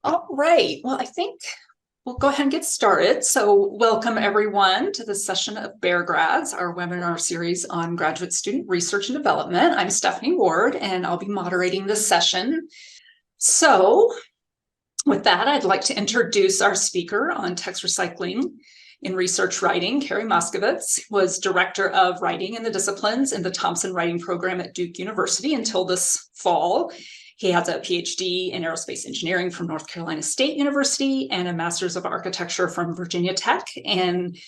All right. Well, I think we'll go ahead and get started. So welcome everyone to this session of Bear Grads, our webinar series on graduate student research and development. I'm Stephanie Ward, and I'll be moderating this session. So with that, I'd like to introduce our speaker on text recycling in research writing. Carey Moskowitz was Director of Writing in the Disciplines in the Thompson Writing Program at Duke University until this fall. He has a PhD in aerospace engineering from North Carolina State University and a Master's of Architecture from Virginia Tech. And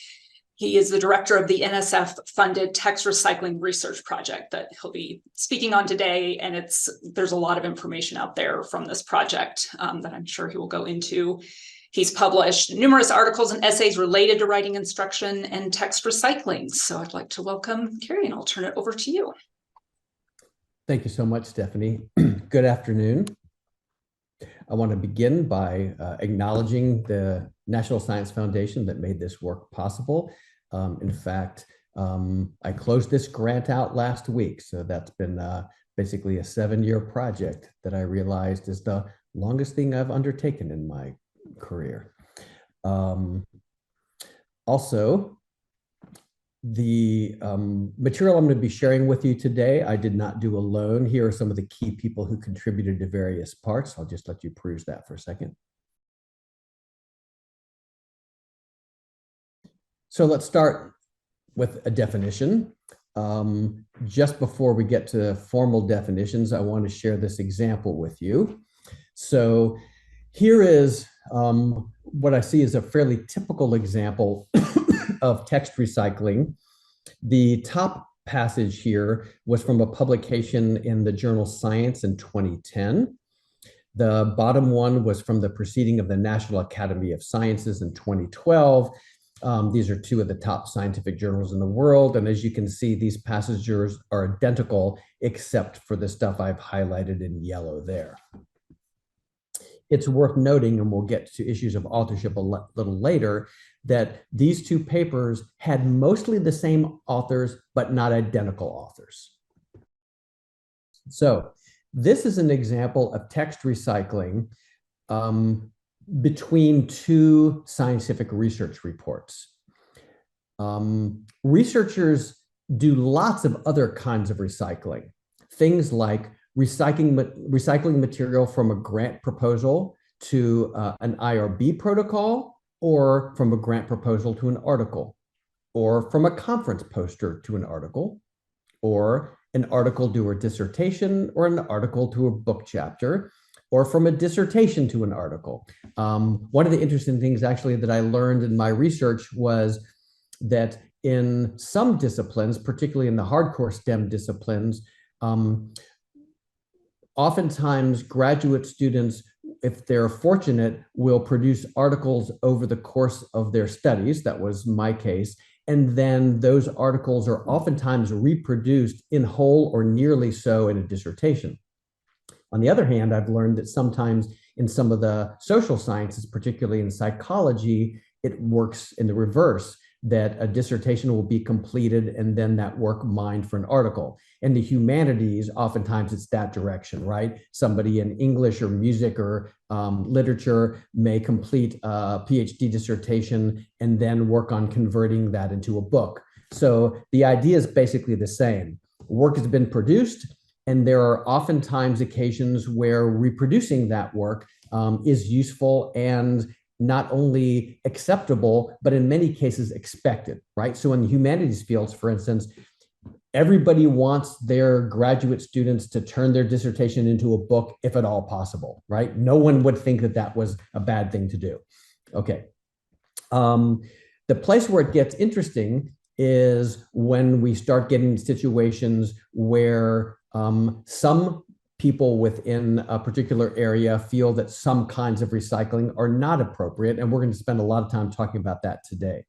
he is the director of the NSF-funded text recycling research project that he'll be speaking on today. And there's a lot of information out there from this project that I'm sure he will go into. He's published numerous articles and essays related to writing instruction and text recycling. So I'd like to welcome Carey, and I'll turn it over to you. Thank you so much, Stephanie. Good afternoon. I want to begin by acknowledging the National Science Foundation that made this work possible. In fact, I closed this grant out last week, so that's been basically a 7-year project that I realized is the longest thing I've undertaken in my career. Also, the material I'm going to be sharing with you today, I did not do alone. Here are some of the key people who contributed to various parts. I'll just let you peruse that for a second. So let's start with a definition. Just before we get to formal definitions, I want to share this example with you. So here is what I see as a fairly typical example of text recycling. The top passage here was from a publication in the journal Science in 2010. The bottom one was from the Proceeding of the National Academy of Sciences in 2012. These are two of the top scientific journals in the world. And as you can see, these passages are identical, except for the stuff I've highlighted in yellow there. It's worth noting, and we'll get to issues of authorship a little later, that these two papers had mostly the same authors, but not identical authors. So this is an example of text recycling between two scientific research reports. Researchers do lots of other kinds of recycling, things like recycling material from a grant proposal to an IRB protocol, or from a grant proposal to an article, or from a conference poster to an article, or an article to a dissertation, or an article to a book chapter, or from a dissertation to an article. One of the interesting things actually that I learned in my research was that in some disciplines, particularly in the hardcore STEM disciplines, oftentimes graduate students, if they're fortunate, will produce articles over the course of their studies. That was my case. And then those articles are oftentimes reproduced in whole or nearly so in a dissertation. On the other hand, I've learned that sometimes in some of the social sciences, particularly in psychology, it works in the reverse, that a dissertation will be completed and then that work mined for an article. In the humanities, oftentimes it's that direction, right? Somebody in English or music or literature may complete a PhD dissertation and then work on converting that into a book. So the idea is basically the same. Work has been produced, and there are oftentimes occasions where reproducing that work is useful and not only acceptable, but in many cases expected, right? So in the humanities fields, for instance, everybody wants their graduate students to turn their dissertation into a book, if at all possible, right? No one would think that that was a bad thing to do. Okay. The place where it gets interesting is when we start getting situations where some people within a particular area feel that some kinds of recycling are not appropriate, and we're going to spend a lot of time talking about that today.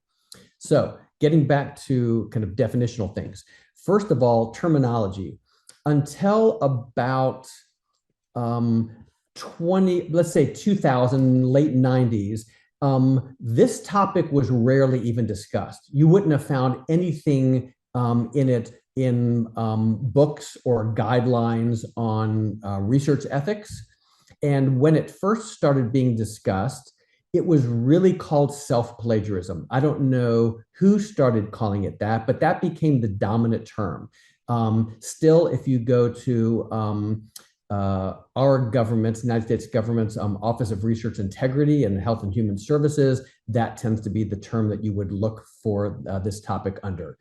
So getting back to kind of definitional things. First of all, terminology. Until about let's say 2000, late 90s, this topic was rarely even discussed. You wouldn't have found anything in it in books or guidelines on research ethics. And when it first started being discussed, it was really called self-plagiarism. I don't know who started calling it that, but that became the dominant term. Still, if you go to our government's, United States government's Office of Research Integrity and Health and Human Services, that tends to be the term that you would look for this topic under.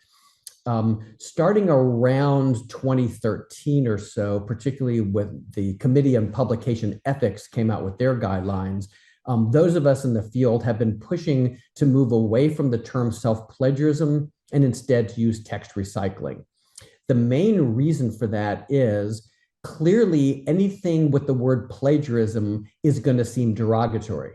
Starting around 2013 or so, particularly with the Committee on Publication Ethics came out with their guidelines, those of us in the field have been pushing to move away from the term self-plagiarism and instead to use text recycling. The main reason for that is clearly anything with the word plagiarism is going to seem derogatory,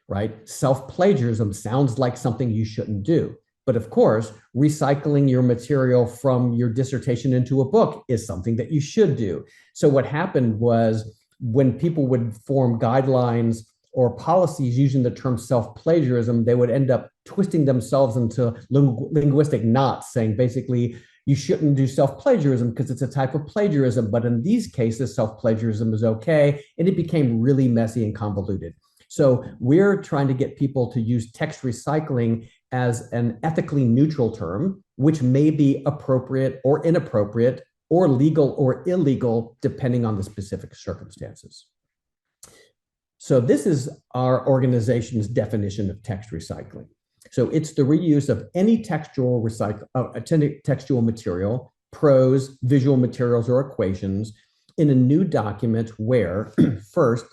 right? Self-plagiarism sounds like something you shouldn't do. But of course, recycling your material from your dissertation into a book is something that you should do. So what happened was when people would form guidelines or policies using the term self-plagiarism, they would end up twisting themselves into linguistic knots, saying basically, you shouldn't do self-plagiarism because it's a type of plagiarism, but in these cases, self-plagiarism is okay, and it became really messy and convoluted. So we're trying to get people to use text recycling as an ethically neutral term, which may be appropriate or inappropriate or legal or illegal, depending on the specific circumstances. So this is our organization's definition of text recycling. So it's the reuse of any textual material, prose, visual materials, or equations in a new document where, first,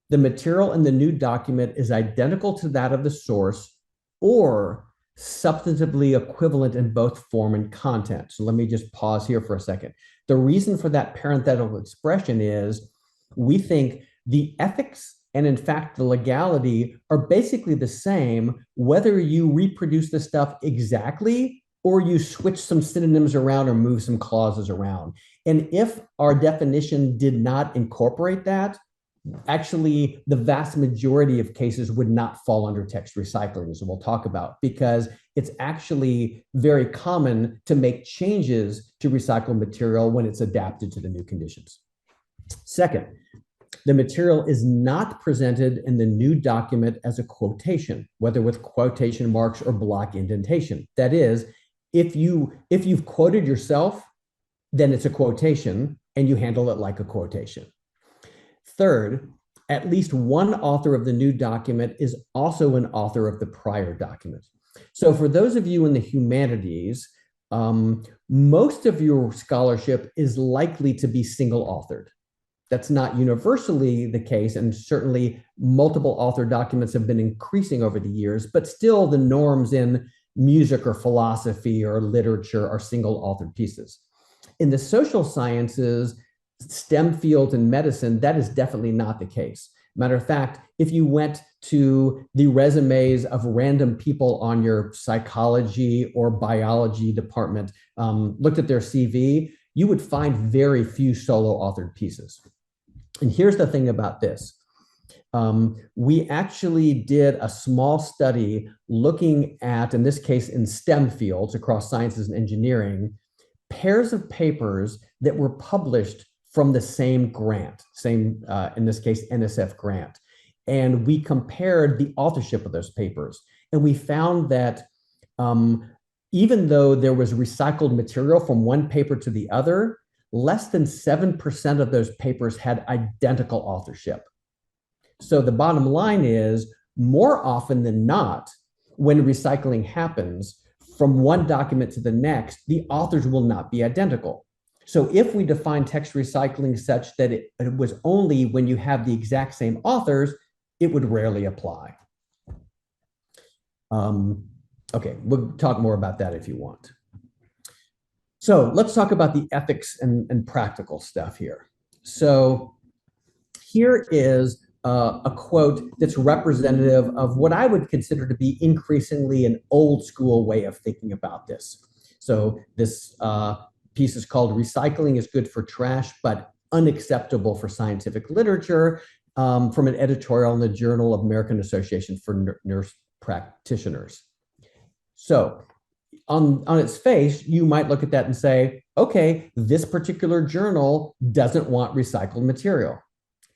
the material in the new document is identical to that of the source or substantively equivalent in both form and content. So let me just pause here for a second. The reason for that parenthetical expression is we think the ethics and in fact, the legality are basically the same, whether you reproduce the stuff exactly or you switch some synonyms around or move some clauses around. And if our definition did not incorporate that, actually the vast majority of cases would not fall under text recycling, as we'll talk about, because it's actually very common to make changes to recycled material when it's adapted to the new conditions. Second, the material is not presented in the new document as a quotation, whether with quotation marks or block indentation. That is, if you've quoted yourself, then it's a quotation and you handle it like a quotation. Third, at least one author of the new document is also an author of the prior document. So for those of you in the humanities, most of your scholarship is likely to be single authored. That's not universally the case, and certainly multiple author documents have been increasing over the years, but still the norms in music or philosophy or literature are single authored pieces. In the social sciences, STEM fields and medicine, that is definitely not the case. Matter of fact, if you went to the resumes of random people on your psychology or biology department, looked at their CV, you would find very few solo authored pieces. And here's the thing about this. We actually did a small study looking at, in this case, in STEM fields across sciences and engineering, pairs of papers that were published from the same grant, in this case, NSF grant. And we compared the authorship of those papers. And we found that even though there was recycled material from one paper to the other, less than 7% of those papers had identical authorship. So the bottom line is, more often than not, when recycling happens from one document to the next, the authors will not be identical. So if we define text recycling such that it was only when you have the exact same authors, it would rarely apply. Okay, we'll talk more about that if you want. So let's talk about the ethics and practical stuff here. So here is a quote that's representative of what I would consider to be increasingly an old school way of thinking about this. So this piece is called "Recycling is Good for Trash, but Unacceptable for Scientific Literature," from an editorial in the Journal of American Association for Nurse Practitioners. So on its face, you might look at that and say, okay, this particular journal doesn't want recycled material.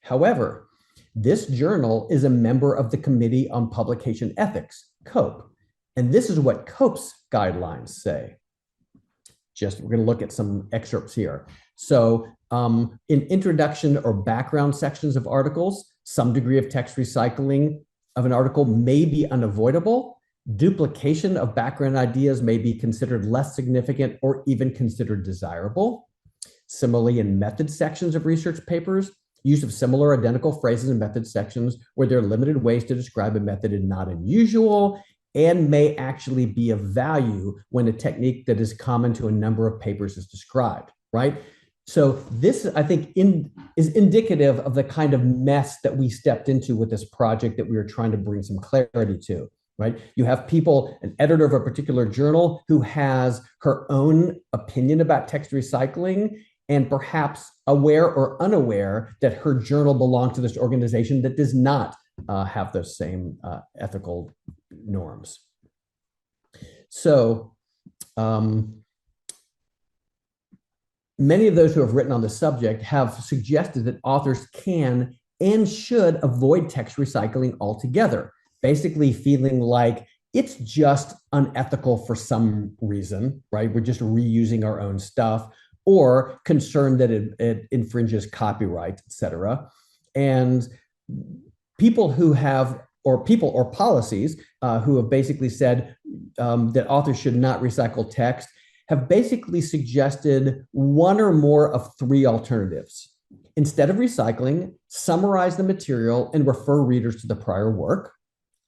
However, this journal is a member of the Committee on Publication Ethics, COPE, and this is what COPE's guidelines say. We're going to look at some excerpts here. So in introduction or background sections of articles, some degree of text recycling of an article may be unavoidable. Duplication of background ideas may be considered less significant or even considered desirable. Similarly, in method sections of research papers, use of similar identical phrases in method sections where there are limited ways to describe a method is not unusual and may actually be of value when a technique that is common to a number of papers is described, right? So this, I think, is indicative of the kind of mess that we stepped into with this project that we were trying to bring some clarity to, right? You have people, an editor of a particular journal who has her own opinion about text recycling and perhaps aware or unaware that her journal belongs to this organization that does not have those same ethical norms. So many of those who have written on the subject have suggested that authors can and should avoid text recycling altogether, basically feeling like it's just unethical for some reason, right? We're just reusing our own stuff, or concerned that it infringes copyright, et cetera. And people who have, or policies who have basically said that authors should not recycle text have basically suggested one or more of three alternatives. Instead of recycling, summarize the material and refer readers to the prior work,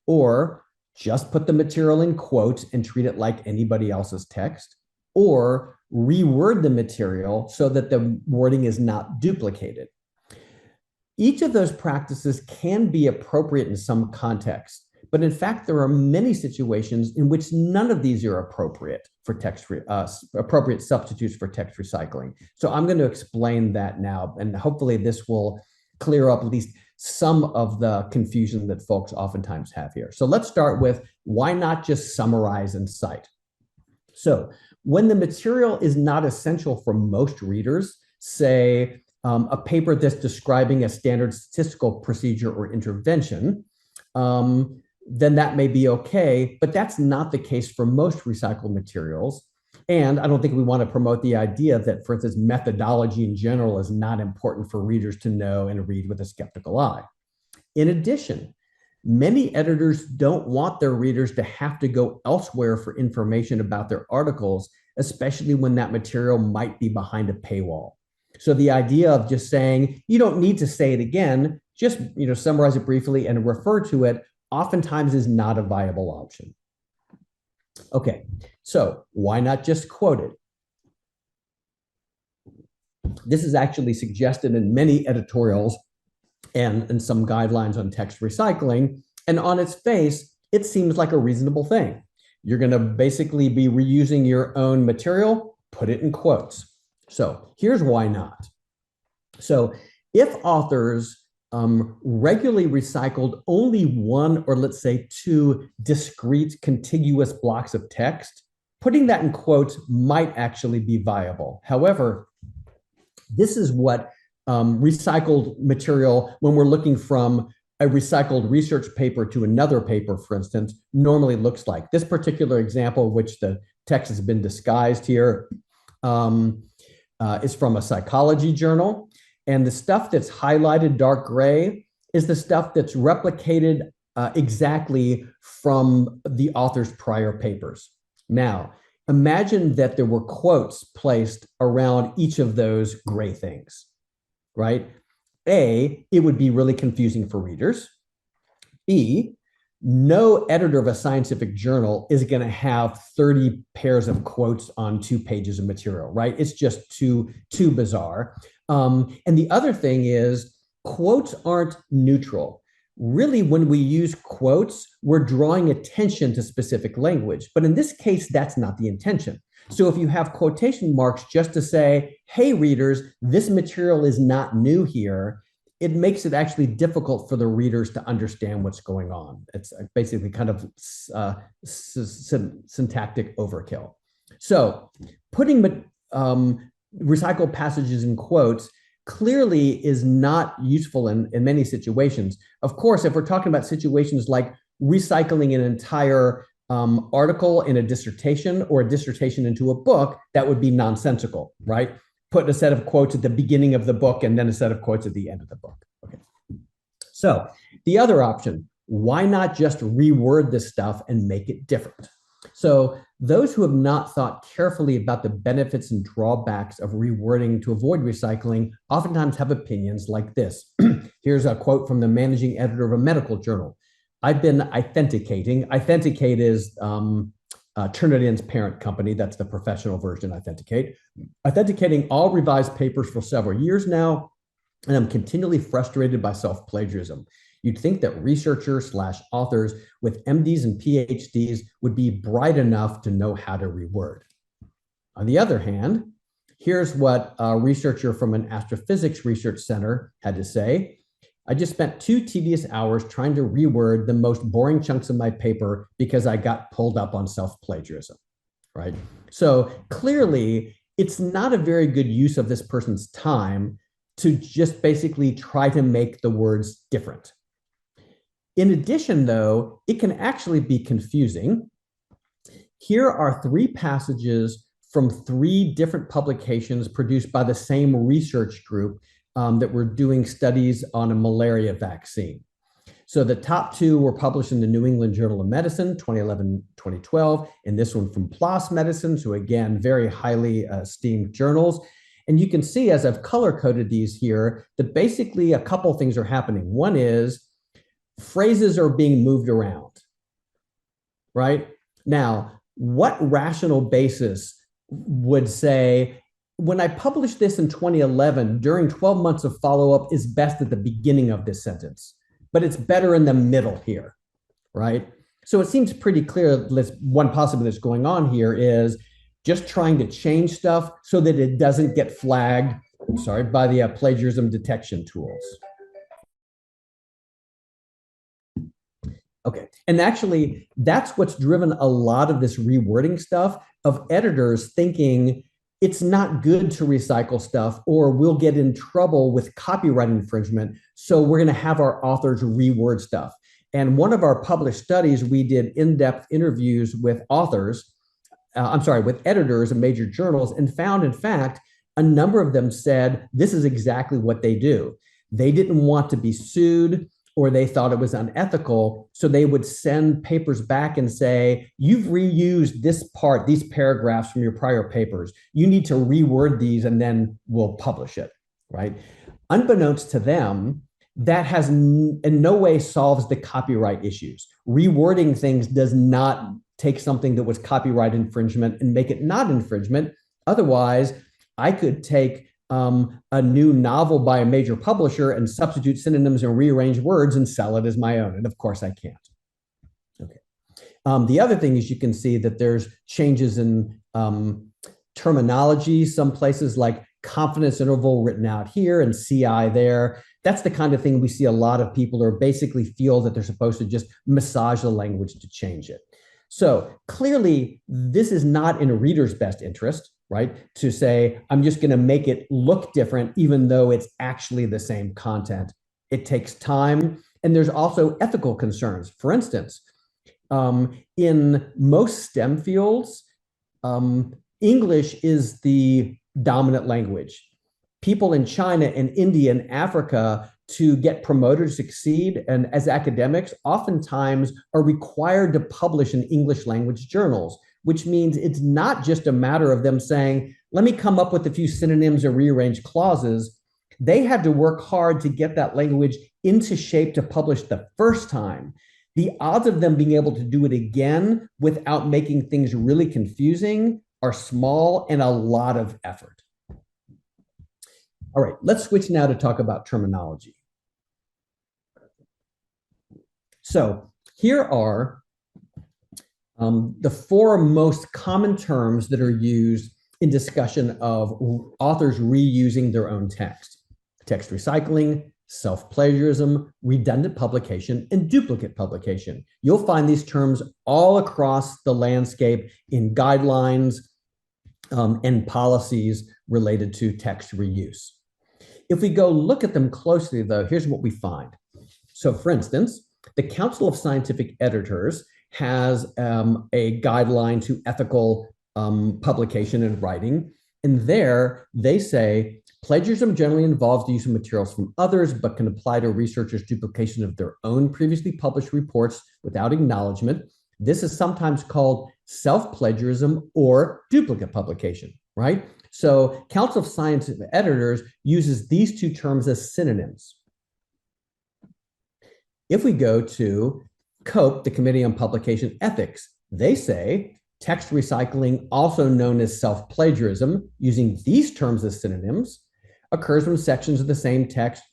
or just put the material in quotes and treat it like anybody else's text, or reword the material so that the wording is not duplicated. Each of those practices can be appropriate in some context, but in fact, there are many situations in which none of these are appropriate for appropriate substitutes for text recycling. So I'm going to explain that now, and hopefully this will clear up at least some of the confusion that folks oftentimes have here. So let's start with, why not just summarize and cite? So when the material is not essential for most readers, say a paper that's describing a standard statistical procedure or intervention, then that may be okay, but that's not the case for most recycled materials. And I don't think we want to promote the idea that, for instance, methodology in general is not important for readers to know and read with a skeptical eye. In addition, many editors don't want their readers to have to go elsewhere for information about their articles, especially when that material might be behind a paywall. So the idea of just saying, you don't need to say it again, just summarize it briefly and refer to it, oftentimes is not a viable option. Okay, so why not just quote it? This is actually suggested in many editorials and some guidelines on text recycling. And on its face, it seems like a reasonable thing. You're going to basically be reusing your own material, put it in quotes. So here's why not. So if authors regularly recycled only one, or let's say two, discrete contiguous blocks of text, putting that in quotes might actually be viable. However, this is what recycled material, when we're looking from a recycled research paper to another paper, for instance, normally looks like. This particular example, which the text has been disguised here, is from a psychology journal. And the stuff that's highlighted dark gray is the stuff that's replicated exactly from the author's prior papers. Now, imagine that there were quotes placed around each of those gray things, right? A, it would be really confusing for readers. B, no editor of a scientific journal is going to have 30 pairs of quotes on 2 pages of material, right? It's just too bizarre. And the other thing is, quotes aren't neutral. Really, when we use quotes, we're drawing attention to specific language. But in this case, that's not the intention. So if you have quotation marks just to say, hey, readers, this material is not new here, it makes it actually difficult for the readers to understand what's going on. It's basically kind of syntactic overkill. So putting recycled passages in quotes clearly is not useful in many situations. Of course, if we're talking about situations like recycling an entire article in a dissertation or a dissertation into a book, that would be nonsensical, right? Put a set of quotes at the beginning of the book and then a set of quotes at the end of the book. Okay. So the other option, why not just reword this stuff and make it different? So those who have not thought carefully about the benefits and drawbacks of rewording to avoid recycling oftentimes have opinions like this. Here's a quote from the managing editor of a medical journal. I've been authenticating. Authenticate is Turnitin's parent company. That's the professional version, Authenticate. Authenticating all revised papers for several years now, and I'm continually frustrated by self-plagiarism. You'd think that researchers/authors with MDs and PhDs would be bright enough to know how to reword. On the other hand, here's what a researcher from an astrophysics research center had to say. I just spent 2 tedious hours trying to reword the most boring chunks of my paper because I got pulled up on self-plagiarism, right? So clearly, it's not a very good use of this person's time to just basically try to make the words different. In addition, though, it can actually be confusing. Here are 3 passages from 3 different publications produced by the same research group that were doing studies on a malaria vaccine. So the top 2 were published in the New England Journal of Medicine, 2011-2012, and this one from PLOS Medicine, so again, very highly esteemed journals. And you can see, as I've color-coded these here, that basically a couple things are happening. One is phrases are being moved around, right? Now, what rational basis would say, when I published this in 2011, during 12 months of follow-up is best at the beginning of this sentence, but it's better in the middle here, right? So it seems pretty clear that one possibility that's going on here is just trying to change stuff so that it doesn't get flagged, by the plagiarism detection tools. Okay, and actually, that's what's driven a lot of this rewording stuff of editors thinking it's not good to recycle stuff or we'll get in trouble with copyright infringement, so we're going to have our authors reword stuff. And one of our published studies, we did in-depth interviews with with editors in major journals, and found, in fact, a number of them said this is exactly what they do. They didn't want to be sued, or they thought it was unethical, so they would send papers back and say, you've reused this part, these paragraphs from your prior papers. You need to reword these and then we'll publish it, right? Unbeknownst to them, that has in no way solves the copyright issues. Rewording things does not take something that was copyright infringement and make it not infringement. Otherwise, I could take a new novel by a major publisher and substitute synonyms and rearrange words and sell it as my own. And of course I can't. Okay. The other thing is you can see that there's changes in terminology. Some places like confidence interval written out here and CI there. That's the kind of thing we see a lot of people who basically feel that they're supposed to just massage the language to change it. So clearly this is not in a reader's best interest, right? To say, I'm just going to make it look different, even though it's actually the same content. It takes time. And there's also ethical concerns. For instance, in most STEM fields, English is the dominant language. People in China and India and Africa, to get promoted to succeed, and as academics, oftentimes are required to publish in English language journals, which means it's not just a matter of them saying, let me come up with a few synonyms or rearrange clauses. They had to work hard to get that language into shape to publish the first time. The odds of them being able to do it again without making things really confusing are small and a lot of effort. All right, let's switch now to talk about terminology. So here are the 4 most common terms that are used in discussion of authors reusing their own text: text recycling, self-plagiarism, redundant publication, and duplicate publication. You'll find these terms all across the landscape in guidelines and policies related to text reuse. If we go look at them closely, though, here's what we find. So, for instance, the Council of Scientific Editors has a guideline to ethical publication and writing. And there they say plagiarism generally involves the use of materials from others, but can apply to researchers' duplication of their own previously published reports without acknowledgement. This is sometimes called self-plagiarism or duplicate publication, right? So Council of Scientific Editors uses these two terms as synonyms. If we go to COPE, the Committee on Publication Ethics, they say text recycling, also known as self-plagiarism, using these terms as synonyms, occurs when sections of the same text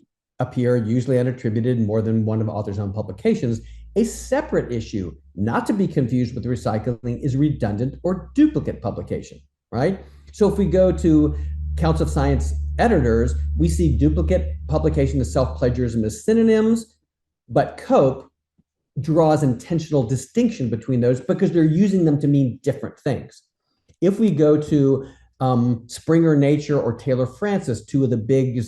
appear usually unattributed in more than one of author's own publications. A separate issue, not to be confused with recycling, is redundant or duplicate publication, right? So if we go to Council of Science Editors, we see duplicate publication and self-plagiarism as synonyms, but COPE draws intentional distinction between those because they're using them to mean different things. If we go to Springer Nature or Taylor Francis, two of the big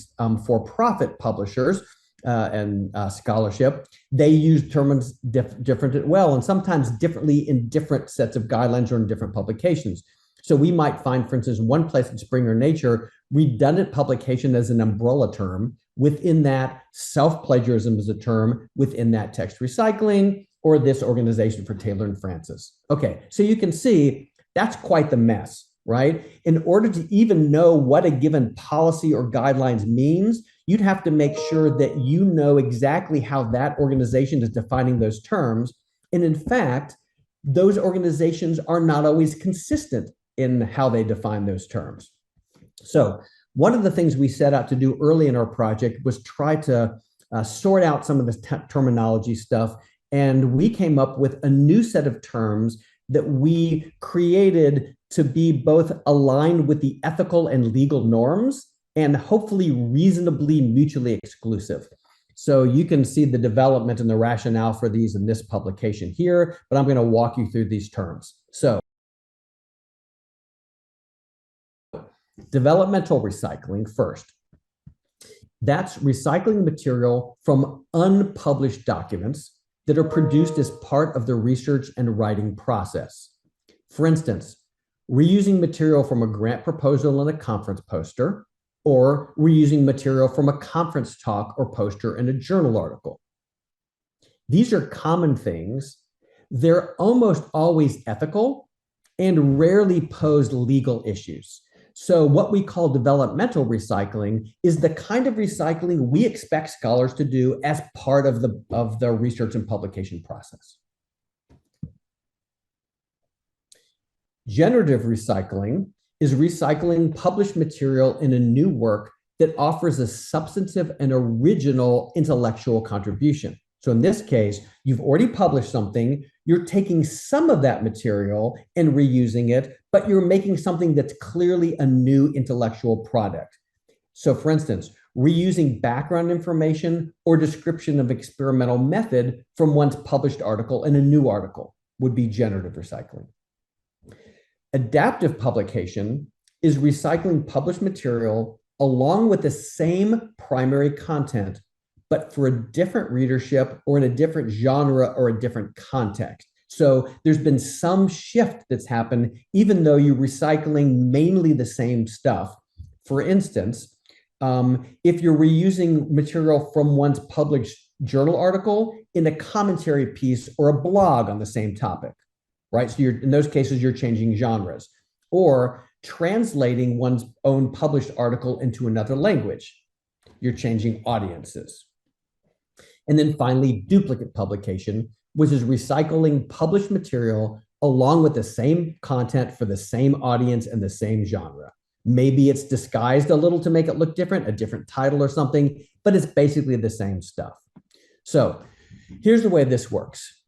for-profit publishers and scholarship, they use terms different as well, and sometimes differently in different sets of guidelines or in different publications. So we might find, for instance, one place in Springer Nature, redundant publication as an umbrella term. Within that, self-plagiarism is a term within that text recycling, or this organization for Taylor and Francis. Okay, so you can see that's quite the mess, right? In order to even know what a given policy or guidelines means, you'd have to make sure that you know exactly how that organization is defining those terms. And in fact, those organizations are not always consistent in how they define those terms. So one of the things we set out to do early in our project was try to sort out some of this terminology stuff. And we came up with a new set of terms that we created to be both aligned with the ethical and legal norms and hopefully reasonably mutually exclusive. So you can see the development and the rationale for these in this publication here, but I'm going to walk you through these terms. So developmental recycling first. That's recycling material from unpublished documents that are produced as part of the research and writing process. For instance, reusing material from a grant proposal and a conference poster, or reusing material from a conference talk or poster in a journal article. These are common things. They're almost always ethical and rarely pose legal issues. So what we call developmental recycling is the kind of recycling we expect scholars to do as part of the research and publication process. Generative recycling is recycling published material in a new work that offers a substantive and original intellectual contribution. So in this case, you've already published something, you're taking some of that material and reusing it, but you're making something that's clearly a new intellectual product. So for instance, reusing background information or description of experimental method from one's published article in a new article would be generative recycling. Adaptive publication is recycling published material along with the same primary content, but for a different readership or in a different genre or a different context. So there's been some shift that's happened, even though you're recycling mainly the same stuff. For instance, if you're reusing material from one's published journal article in a commentary piece or a blog on the same topic, right? So in those cases, you're changing genres, or translating one's own published article into another language. You're changing audiences. And then finally, duplicate publication, which is recycling published material along with the same content for the same audience and the same genre. Maybe it's disguised a little to make it look different, a different title or something, but it's basically the same stuff. So here's the way this works.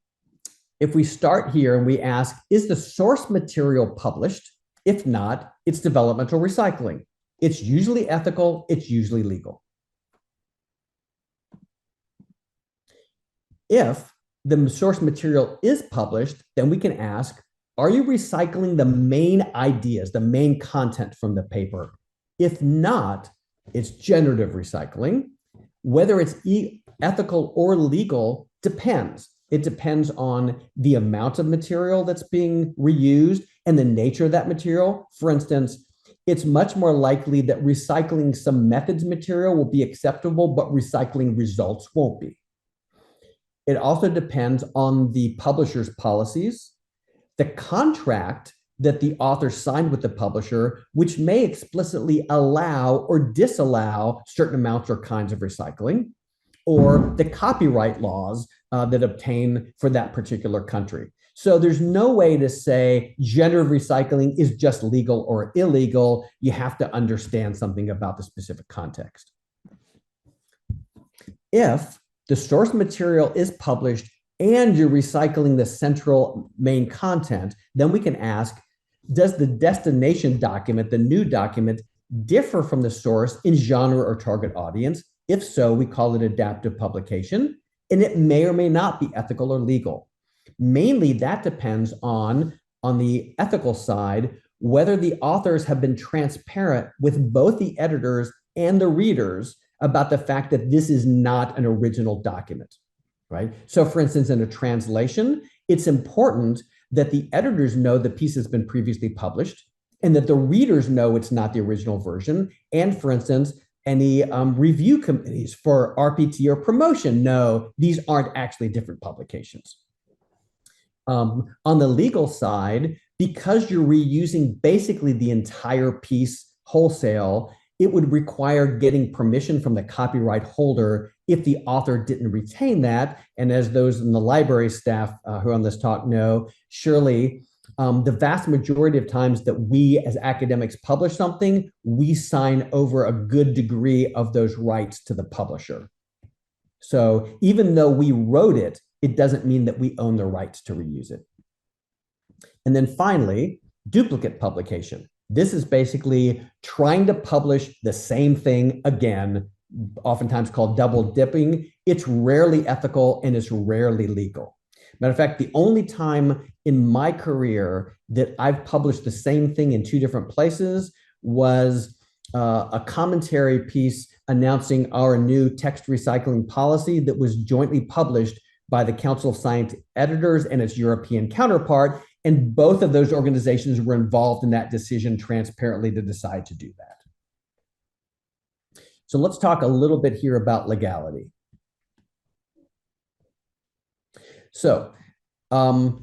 If we start here and we ask, is the source material published? If not, it's developmental recycling. It's usually ethical, it's usually legal. If the source material is published, then we can ask, are you recycling the main ideas, the main content from the paper? If not, It's generative recycling. Whether it's ethical or legal depends. It depends on the amount of material that's being reused and the nature of that material. For instance, it's much more likely that recycling some methods material will be acceptable, but recycling results won't be. It also depends on the publisher's policies, the contract that the author signed with the publisher, which may explicitly allow or disallow certain amounts or kinds of recycling, or the copyright laws that obtain for that particular country. So there's no way to say generative recycling is just legal or illegal. You have to understand something about the specific context. If the source material is published and you're recycling the central main content, then we can ask, does the destination document, the new document, differ from the source in genre or target audience? If so, we call it adaptive publication, and it may or may not be ethical or legal. Mainly that depends on the ethical side, whether the authors have been transparent with both the editors and the readers about the fact that this is not an original document, right? So for instance, in a translation, it's important that the editors know the piece has been previously published and that the readers know it's not the original version. And for instance, any review committees for RPT or promotion know these aren't actually different publications. On the legal side, because you're reusing basically the entire piece wholesale, it would require getting permission from the copyright holder if the author didn't retain that. And as those in the library staff who are on this talk know, surely the vast majority of times that we as academics publish something, we sign over a good degree of those rights to the publisher. So even though we wrote it, it doesn't mean that we own the rights to reuse it. And then finally, duplicate publication. This is basically trying to publish the same thing again, oftentimes called double dipping. It's rarely ethical and it's rarely legal. Matter of fact, the only time in my career that I've published the same thing in two different places was a commentary piece announcing our new text recycling policy that was jointly published by the Council of Science Editors and its European counterpart. And both of those organizations were involved in that decision transparently to decide to do that. So let's talk a little bit here about legality. So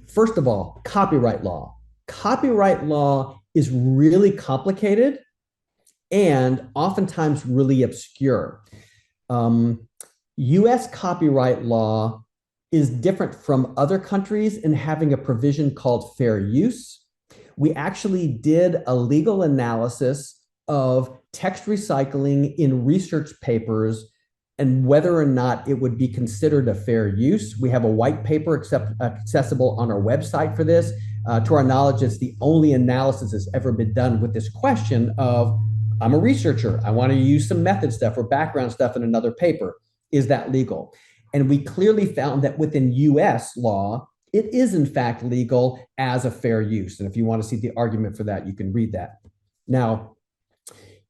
first of all, copyright law. Copyright law is really complicated and oftentimes really obscure. US copyright law is different from other countries in having a provision called fair use. We actually did a legal analysis of text recycling in research papers and whether or not it would be considered a fair use. We have a white paper accessible on our website for this. To our knowledge, it's the only analysis that's ever been done with this question of, I'm a researcher, I want to use some method stuff or background stuff in another paper. Is that legal? And we clearly found that within US law, it is in fact legal as a fair use. And if you want to see the argument for that, you can read that. Now,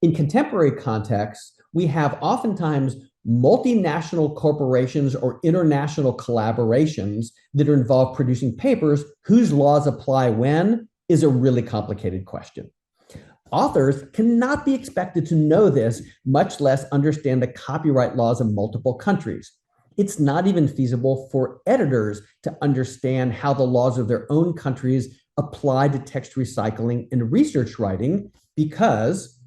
in contemporary contexts, we have oftentimes multinational corporations or international collaborations that are involved producing papers whose laws apply when is a really complicated question. Authors cannot be expected to know this, much less understand the copyright laws of multiple countries. It's not even feasible for editors to understand how the laws of their own countries apply to text recycling and research writing, because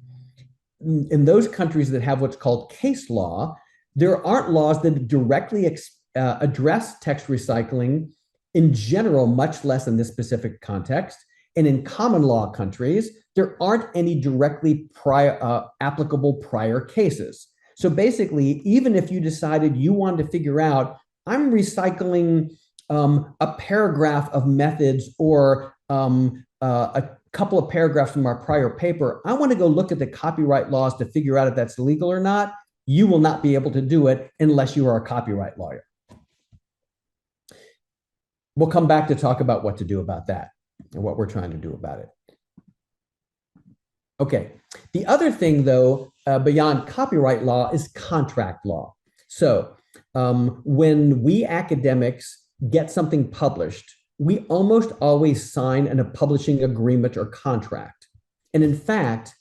in those countries that have what's called case law, there aren't laws that directly address text recycling in general, much less in this specific context. And in common law countries, there aren't any directly applicable prior cases. So basically, even if you decided you wanted to figure out, I'm recycling a paragraph of methods or a couple of paragraphs from our prior paper, I want to go look at the copyright laws to figure out if that's legal or not, you will not be able to do it unless you are a copyright lawyer. We'll come back to talk about what to do about that and what we're trying to do about it. Okay. The other thing, though, beyond copyright law is contract law. So when we academics get something published, we almost always sign a publishing agreement or contract. And in fact,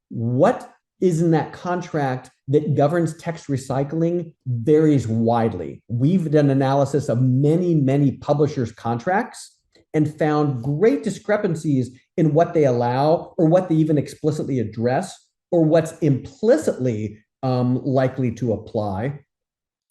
what is in that contract that governs text recycling varies widely. We've done analysis of many, many publishers' contracts and found great discrepancies in what they allow or what they even explicitly address or what's implicitly likely to apply.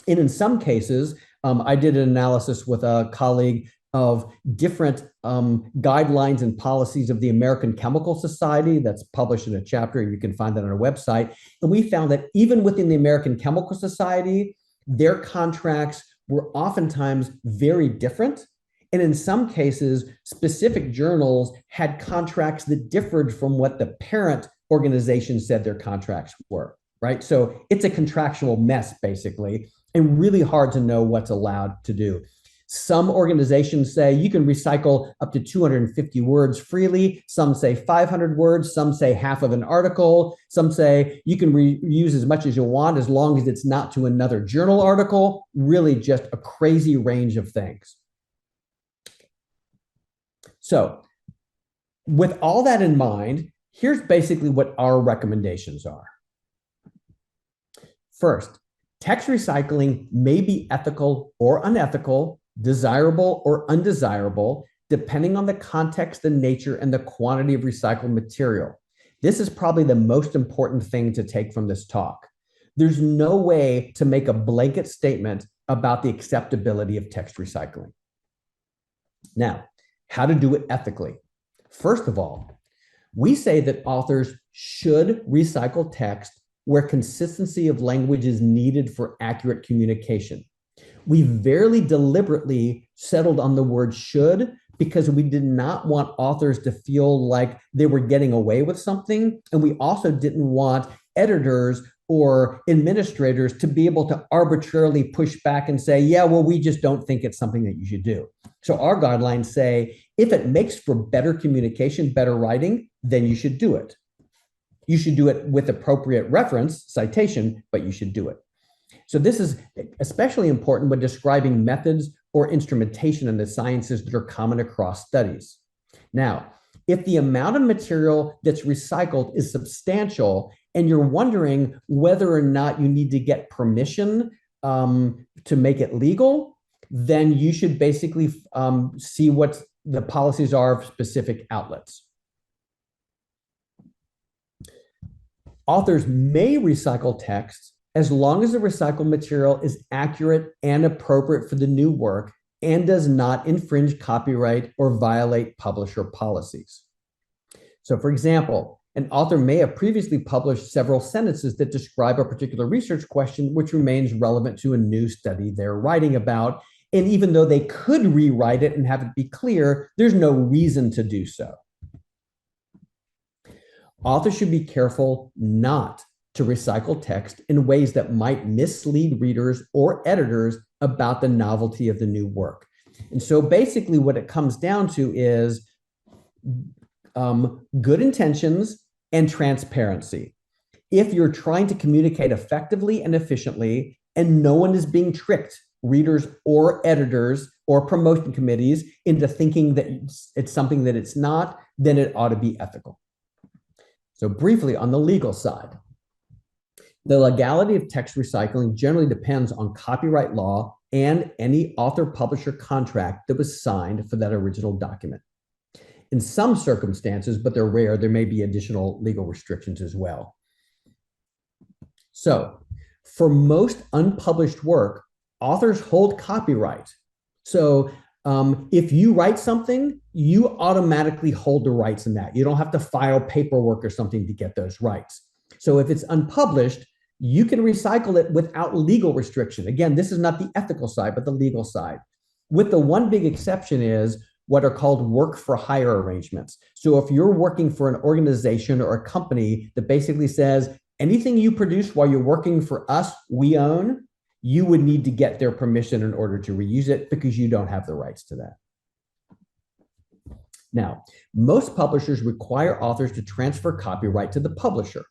And in some cases, I did an analysis with a colleague of different guidelines and policies of the American Chemical Society that's published in a chapter. You can find that on our website. And we found that even within the American Chemical Society, their contracts were oftentimes very different. And in some cases, specific journals had contracts that differed from what the parent organization said their contracts were, right? So it's a contractual mess, basically, and really hard to know what's allowed to do. Some organizations say you can recycle up to 250 words freely. Some say 500 words. Some say half of an article. Some say you can reuse as much as you want as long as it's not to another journal article. Really just a crazy range of things. So with all that in mind, here's basically what our recommendations are. First, text recycling may be ethical or unethical, desirable or undesirable, depending on the context, the nature, and the quantity of recycled material. This is probably the most important thing to take from this talk. There's no way to make a blanket statement about the acceptability of text recycling. Now, how to do it ethically. First of all, we say that authors should recycle text where consistency of language is needed for accurate communication. We very deliberately settled on the word should because we did not want authors to feel like they were getting away with something. And we also didn't want editors or administrators to be able to arbitrarily push back and say, yeah, well, we just don't think it's something that you should do. So our guidelines say, if it makes for better communication, better writing, then you should do it. You should do it with appropriate reference, citation, but you should do it. So this is especially important when describing methods or instrumentation in the sciences that are common across studies. Now, if the amount of material that's recycled is substantial and you're wondering whether or not you need to get permission to make it legal, then you should basically see what the policies are of specific outlets. Authors may recycle text as long as the recycled material is accurate and appropriate for the new work and does not infringe copyright or violate publisher policies. So, for example, an author may have previously published several sentences that describe a particular research question which remains relevant to a new study they're writing about. And even though they could rewrite it and have it be clear, there's no reason to do so. Authors should be careful not to recycle text in ways that might mislead readers or editors about the novelty of the new work. And so basically what it comes down to is good intentions and transparency. If you're trying to communicate effectively and efficiently and no one is being tricked, readers or editors or promotion committees, into thinking that it's something that it's not, then it ought to be ethical. So briefly on the legal side, the legality of text recycling generally depends on copyright law and any author-publisher contract that was signed for that original document. In some circumstances, but they're rare, there may be additional legal restrictions as well. So for most unpublished work, authors hold copyright. So if you write something, you automatically hold the rights in that. You don't have to file paperwork or something to get those rights. So if it's unpublished, you can recycle it without legal restriction. Again, this is not the ethical side, but the legal side. With the one big exception is what are called work for hire arrangements. So if you're working for an organization or a company that basically says, anything you produce while you're working for us, we own, you would need to get their permission in order to reuse it because you don't have the rights to that. Now, most publishers require authors to transfer copyright to the publisher.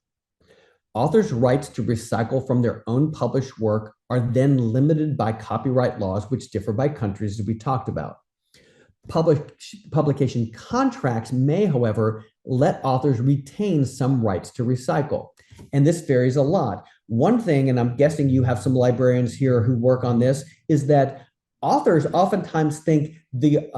Authors' rights to recycle from their own published work are then limited by copyright laws, which differ by countries, as we talked about. Publication contracts may, however, let authors retain some rights to recycle. And this varies a lot. One thing, and I'm guessing you have some librarians here who work on this, is that authors oftentimes think the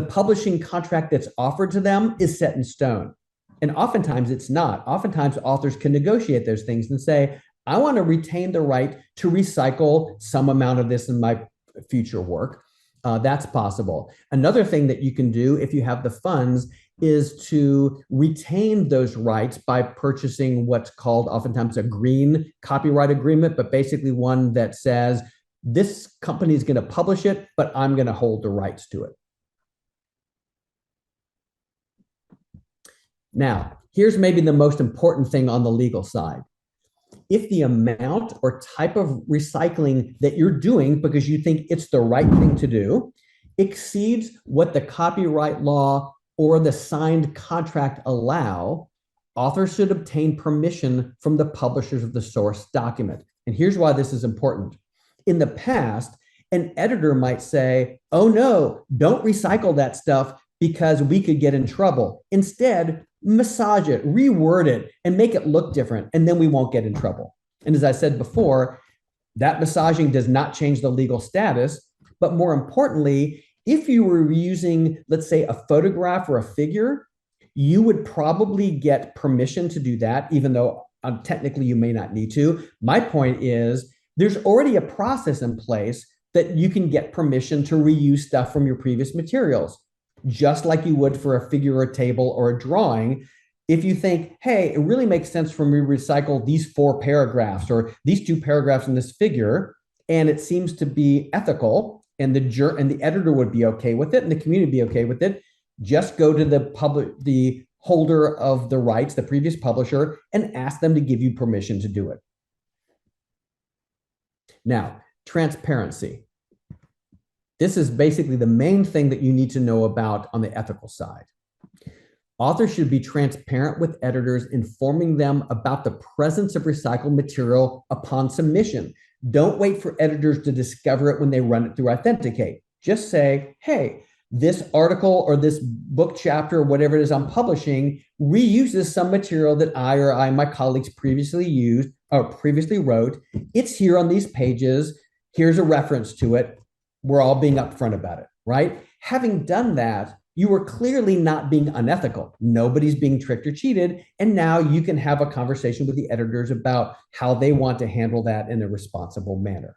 publishing contract that's offered to them is set in stone. And oftentimes it's not. Oftentimes authors can negotiate those things and say, I want to retain the right to recycle some amount of this in my future work. That's possible. Another thing that you can do if you have the funds is to retain those rights by purchasing what's called oftentimes a green copyright agreement, but basically one that says this company is going to publish it, but I'm going to hold the rights to it. Now, here's maybe the most important thing on the legal side. If the amount or type of recycling that you're doing because you think it's the right thing to do exceeds what the copyright law or the signed contract allow, authors should obtain permission from the publishers of the source document. And here's why this is important. In the past, an editor might say, oh no, don't recycle that stuff because we could get in trouble. Instead, massage it, reword it, and make it look different, and then we won't get in trouble. And as I said before, that massaging does not change the legal status, but more importantly, if you were using, let's say, a photograph or a figure, you would probably get permission to do that, even though technically you may not need to. My point is, there's already a process in place that you can get permission to reuse stuff from your previous materials, just like you would for a figure or a table or a drawing. If you think, hey, it really makes sense for me to recycle these 4 paragraphs or these 2 paragraphs in this figure, and it seems to be ethical, and the editor would be okay with it, and the community would be okay with it, just go to the holder of the rights, the previous publisher, and ask them to give you permission to do it. Now, transparency. This is basically the main thing that you need to know about on the ethical side. Authors should be transparent with editors, informing them about the presence of recycled material upon submission. Don't wait for editors to discover it when they run it through Authenticate. Just say, hey, this article or this book chapter, or whatever it is I'm publishing, reuses some material that my colleagues previously used or previously wrote. It's here on these pages. Here's a reference to it. We're all being upfront about it, right? Having done that, you are clearly not being unethical. Nobody's being tricked or cheated. And now you can have a conversation with the editors about how they want to handle that in a responsible manner.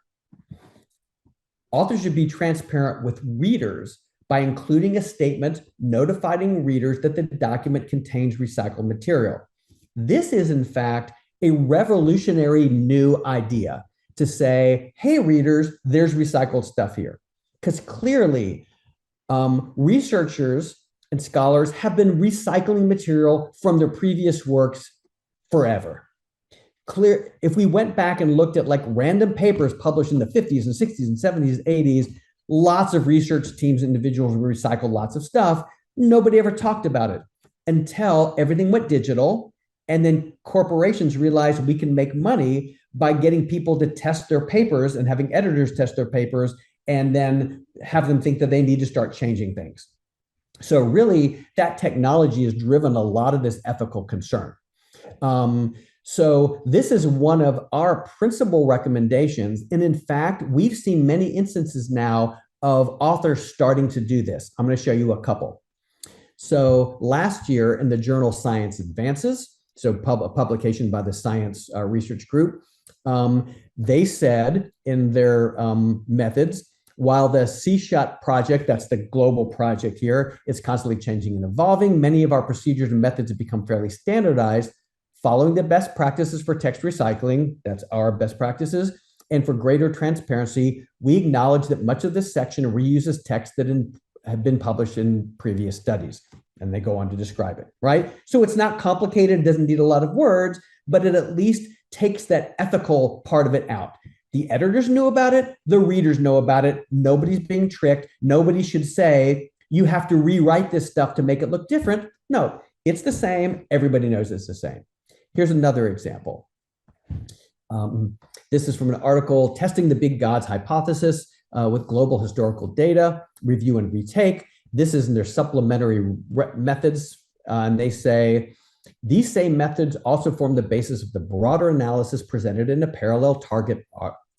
Authors should be transparent with readers by including a statement notifying readers that the document contains recycled material. This is, in fact, a revolutionary new idea to say, hey, readers, there's recycled stuff here. Because clearly, researchers and scholars have been recycling material from their previous works forever. If we went back and looked at like random papers published in the 50s and 60s and 70s and 80s, lots of research teams, individuals recycled lots of stuff. Nobody ever talked about it until everything went digital. And then corporations realized we can make money by getting people to test their papers and having editors test their papers and then have them think that they need to start changing things. So really, that technology has driven a lot of this ethical concern. So this is one of our principal recommendations. And in fact, we've seen many instances now of authors starting to do this. I'm going to show you a couple. So last year in the journal Science Advances, so a publication by the Science Research Group, they said in their methods, while the CSHOT project, that's the global project here, is constantly changing and evolving, many of our procedures and methods have become fairly standardized, following the best practices for text recycling, that's our best practices, and for greater transparency, we acknowledge that much of this section reuses text that have been published in previous studies. And they go on to describe it, right? So it's not complicated, it doesn't need a lot of words, but it at least takes that ethical part of it out. The editors knew about it, the readers know about it, nobody's being tricked. Nobody should say, you have to rewrite this stuff to make it look different. No, it's the same. Everybody knows it's the same. Here's another example. This is from an article, Testing the Big Gods Hypothesis with Global Historical Data, Review and Retake. This is in their supplementary methods. And they say, these same methods also form the basis of the broader analysis presented in a parallel target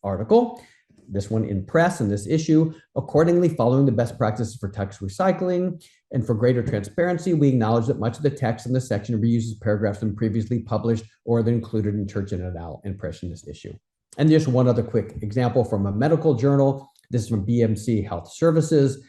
article, this one in Press in this issue. Accordingly, following the best practices for text recycling and for greater transparency, we acknowledge that much of the text in this section reuses paragraphs from previously published or that included in Church and Impressionist issue. And just one other quick example from a medical journal. This is from BMC Health Services.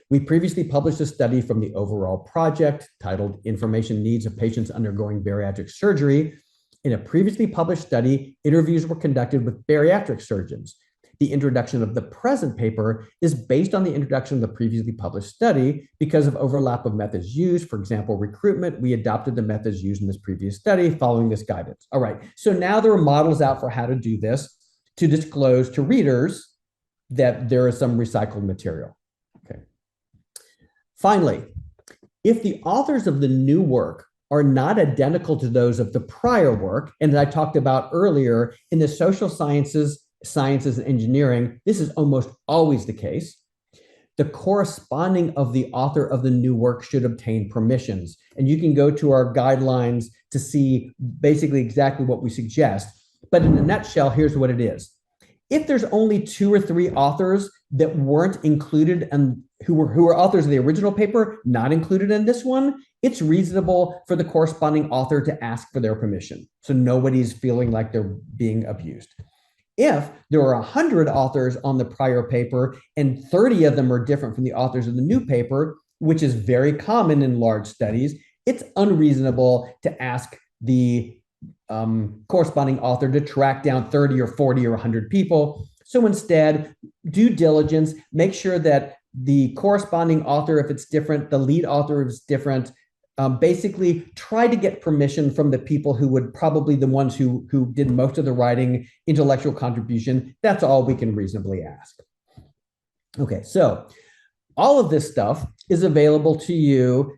We previously published a study from the overall project titled Information Needs of Patients Undergoing Bariatric Surgery. In a previously published study, interviews were conducted with bariatric surgeons. The introduction of the present paper is based on the introduction of the previously published study because of overlap of methods used. For example, recruitment, we adopted the methods used in this previous study following this guidance. All right, so now there are models out for how to do this to disclose to readers that there is some recycled material. Okay. Finally, if the authors of the new work are not identical to those of the prior work, and as I talked about earlier, in the social sciences, and engineering, this is almost always the case, the corresponding of the author of the new work should obtain permissions. And you can go to our guidelines to see basically exactly what we suggest. But in a nutshell, here's what it is. If there's only 2 or 3 authors that weren't included and who were authors of the original paper, not included in this one, it's reasonable for the corresponding author to ask for their permission. So nobody's feeling like they're being abused. If there are 100 authors on the prior paper and 30 of them are different from the authors of the new paper, which is very common in large studies, it's unreasonable to ask the corresponding author to track down 30 or 40 or 100 people. So instead, due diligence, make sure that the corresponding author, if it's different, the lead author is different. Basically, try to get permission from the people who would probably the ones who did most of the writing, intellectual contribution. That's all we can reasonably ask. Okay, so all of this stuff is available to you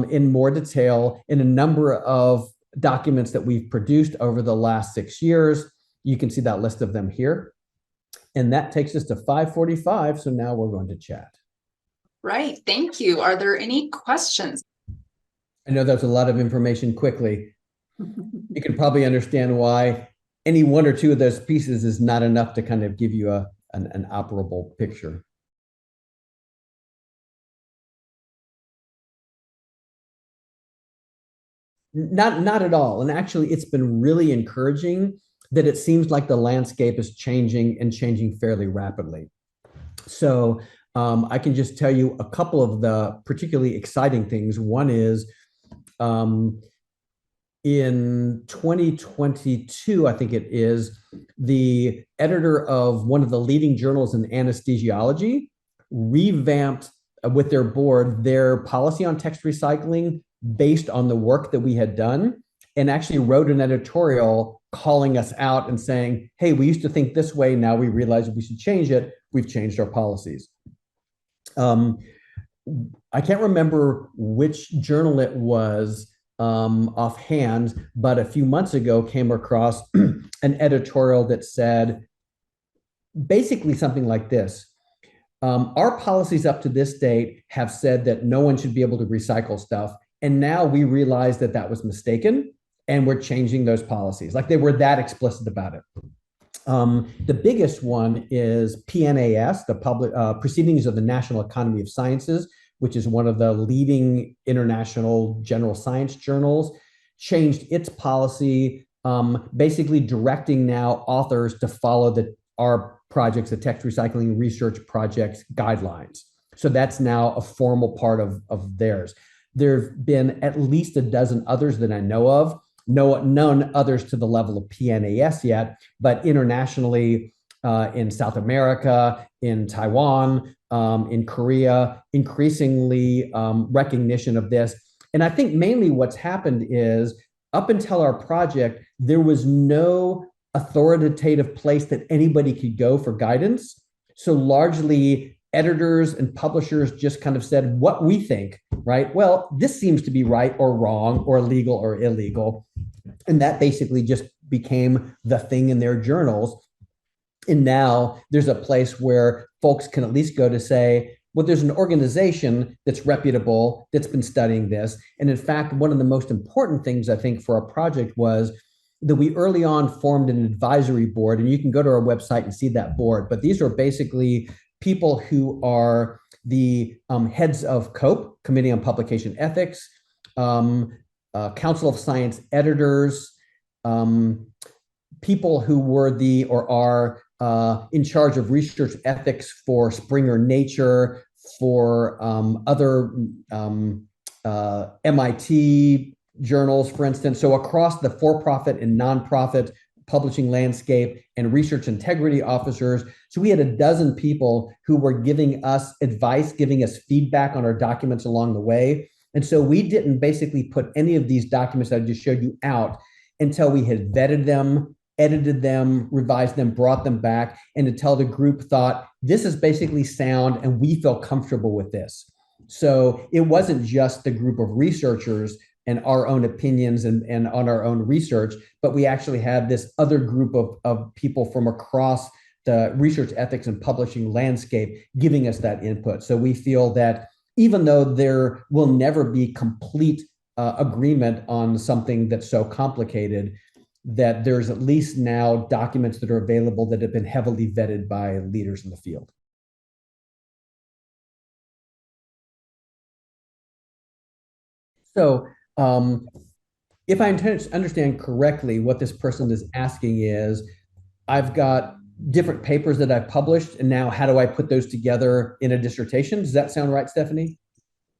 in more detail in a number of documents that we've produced over the last 6 years. You can see that list of them here. And that takes us to 5:45. So now we're going to chat. Right. Thank you. Are there any questions? I know that's a lot of information quickly. You can probably understand why any 1 or 2 of those pieces is not enough to kind of give you an operable picture. Not at all. And actually, it's been really encouraging that it seems like the landscape is changing and changing fairly rapidly. So I can just tell you a couple of the particularly exciting things. One is in 2022, I think it is, the editor of one of the leading journals in anesthesiology revamped with their board their policy on text recycling based on the work that we had done, and actually wrote an editorial calling us out and saying, hey, we used to think this way, now we realize we should change it, we've changed our policies. I can't remember which journal it was offhand, but a few months ago came across an editorial that said basically something like this. Our policies up to this date have said that no one should be able to recycle stuff. And now we realize that that was mistaken and we're changing those policies. Like they were that explicit about it. The biggest one is PNAS, the public Proceedings of the National Academy of Sciences, which is one of the leading international general science journals, changed its policy, basically directing now authors to follow our projects, the text recycling research projects guidelines. So that's now a formal part of theirs. There have been at least a dozen others that I know of, none others to the level of PNAS yet, but internationally in South America, in Taiwan, in Korea, increasingly recognition of this. And I think mainly what's happened is up until our project, there was no authoritative place that anybody could go for guidance. So largely editors and publishers just kind of said what we think, right? Well, this seems to be right or wrong or legal or illegal. And that basically just became the thing in their journals. And now there's a place where folks can at least go to say, well, there's an organization that's reputable that's been studying this. And in fact, one of the most important things I think for our project was that we early on formed an advisory board, and you can go to our website and see that board. But these are basically people who are the heads of COPE, Committee on Publication Ethics, Council of Science editors, people who were the or are in charge of research ethics for Springer Nature, for other MIT journals, for instance. So across the for-profit and nonprofit publishing landscape and research integrity officers. So we had a dozen people who were giving us advice, giving us feedback on our documents along the way. And so we didn't basically put any of these documents I just showed you out until we had vetted them, edited them, revised them, brought them back, and until the group thought, this is basically sound and we feel comfortable with this. So it wasn't just the group of researchers and our own opinions and on our own research, but we actually had this other group of people from across the research ethics and publishing landscape giving us that input. So we feel that even though there will never be complete agreement on something that's so complicated, that there's at least now documents that are available that have been heavily vetted by leaders in the field. So if I understand correctly, what this person is asking is, I've got different papers that I've published, and now how do I put those together in a dissertation? Does that sound right, Stephanie?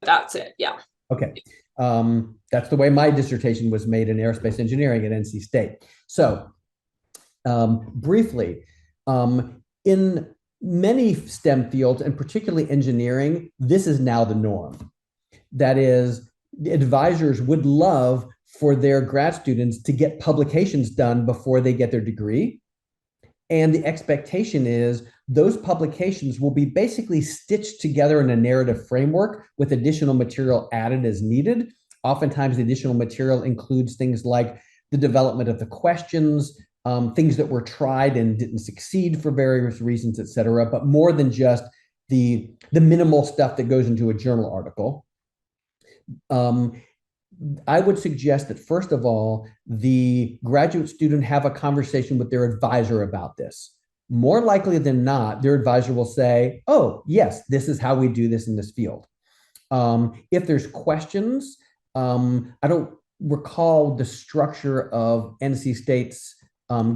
That's it, yeah. Okay. That's the way my dissertation was made in aerospace engineering at NC State. So briefly, in many STEM fields, and particularly engineering, this is now the norm. That is, advisors would love for their grad students to get publications done before they get their degree. And the expectation is those publications will be basically stitched together in a narrative framework with additional material added as needed. Oftentimes, the additional material includes things like the development of the questions, things that were tried and didn't succeed for various reasons, et cetera, but more than just the minimal stuff that goes into a journal article. I would suggest that, first of all, the graduate student have a conversation with their advisor about this. More likely than not, their advisor will say, oh, yes, this is how we do this in this field. If there's questions, I don't recall the structure of NC State's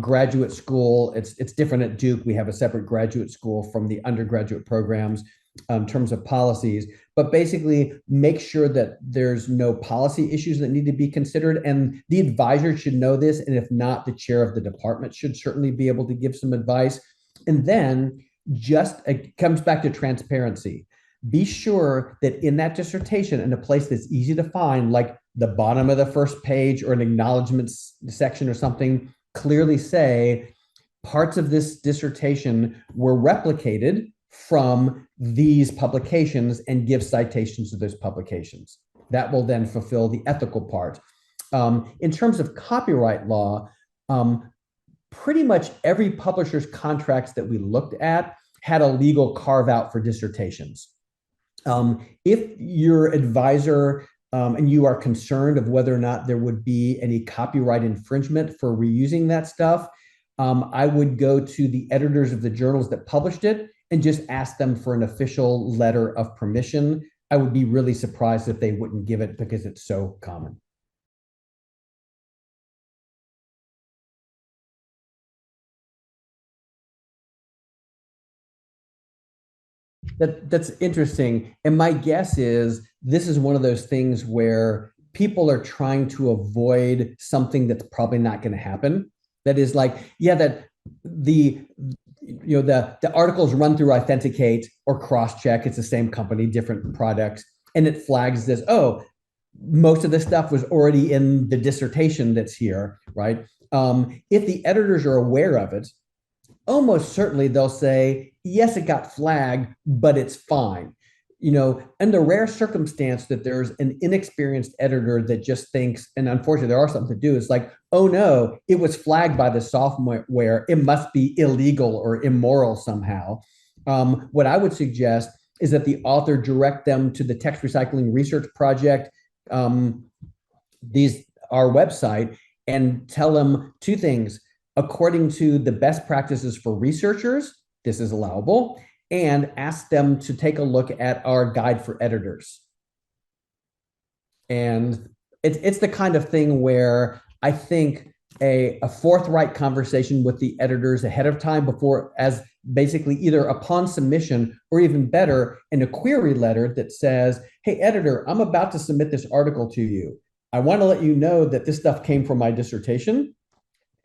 graduate school. It's different at Duke. We have a separate graduate school from the undergraduate programs in terms of policies, but basically make sure that there's no policy issues that need to be considered. And the advisor should know this. And if not, the chair of the department should certainly be able to give some advice. And then it comes back to transparency. Be sure that in that dissertation, in a place that's easy to find, like the bottom of the first page or an acknowledgments section or something, clearly say parts of this dissertation were replicated from these publications and give citations to those publications. That will then fulfill the ethical part. In terms of copyright law, pretty much every publisher's contracts that we looked at had a legal carve out for dissertations. If your advisor and you are concerned of whether or not there would be any copyright infringement for reusing that stuff, I would go to the editors of the journals that published it and just ask them for an official letter of permission. I would be really surprised if they wouldn't give it because it's so common. That's interesting. And my guess is this is one of those things where people are trying to avoid something that's probably not going to happen. That is like, yeah, that the articles run through Authenticate or Crosscheck. It's the same company, different products. And it flags this, oh, most of this stuff was already in the dissertation that's here, right? If the editors are aware of it, almost certainly they'll say, yes, it got flagged, but it's fine. In the rare circumstance that there's an inexperienced editor that just thinks, and unfortunately there are some to do, it's like, oh no, it was flagged by the software, it must be illegal or immoral somehow. What I would suggest is that the author direct them to the Text Recycling Research Project, our website, and tell them two things. According to the best practices for researchers, this is allowable, and ask them to take a look at our guide for editors. And it's the kind of thing where I think a forthright conversation with the editors ahead of time, before, as basically either upon submission or even better, in a query letter that says, hey, editor, I'm about to submit this article to you. I want to let you know that this stuff came from my dissertation.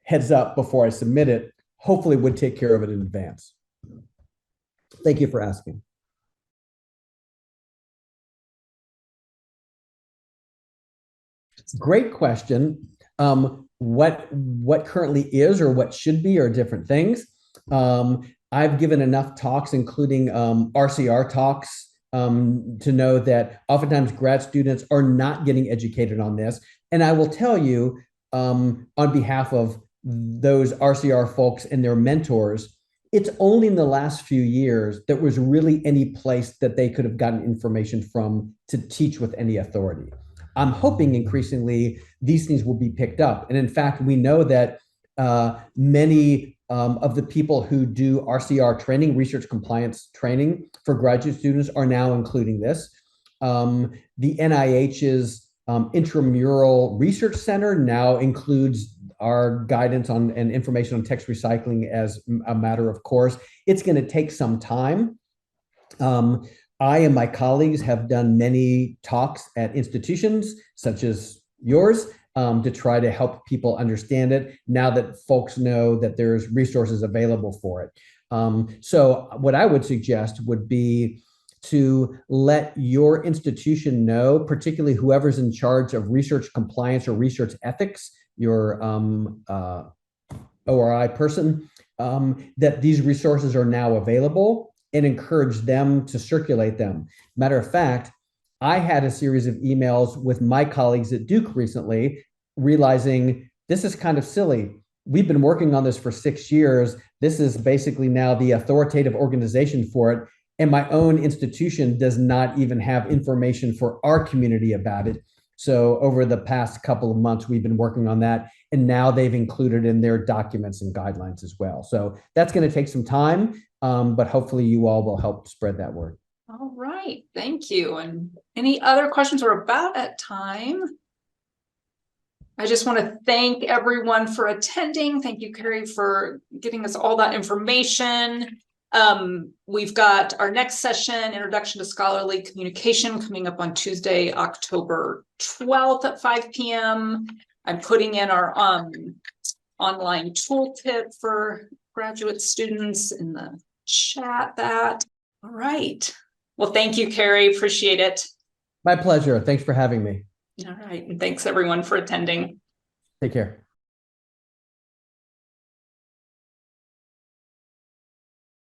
Heads up before I submit it, hopefully would take care of it in advance. Thank you for asking. Great question. What currently is or what should be are different things. I've given enough talks, including RCR talks, to know that oftentimes grad students are not getting educated on this. And I will tell you, on behalf of those RCR folks and their mentors, it's only in the last few years that was really any place that they could have gotten information from to teach with any authority. I'm hoping increasingly these things will be picked up. And in fact, we know that many of the people who do RCR training, research compliance training for graduate students, are now including this. The NIH's Intramural Research Center now includes our guidance on and information on text recycling as a matter of course. It's going to take some time. I and my colleagues have done many talks at institutions such as yours to try to help people understand it now that folks know that there's resources available for it. So what I would suggest would be to let your institution know, particularly whoever's in charge of research compliance or research ethics, your ORI person, that these resources are now available, and encourage them to circulate them. Matter of fact, I had a series of emails with my colleagues at Duke recently, realizing this is kind of silly. We've been working on this for 6 years. This is basically now the authoritative organization for it. And my own institution does not even have information for our community about it. So over the past couple of months, we've been working on that. And now they've included in their documents and guidelines as well. So that's going to take some time, but hopefully you all will help spread that word. All right, thank you. And any other questions? We're about at time. I just want to thank everyone for attending. Thank you, Carrie, for getting us all that information. We've got our next session, Introduction to Scholarly Communication, coming up on Tuesday, October 12th at 5 p.m. I'm putting in our online tooltip for graduate students in the chat. All right. Well, thank you, Carrie. Appreciate it. My pleasure. Thanks for having me. All right. And thanks everyone for attending. Take care.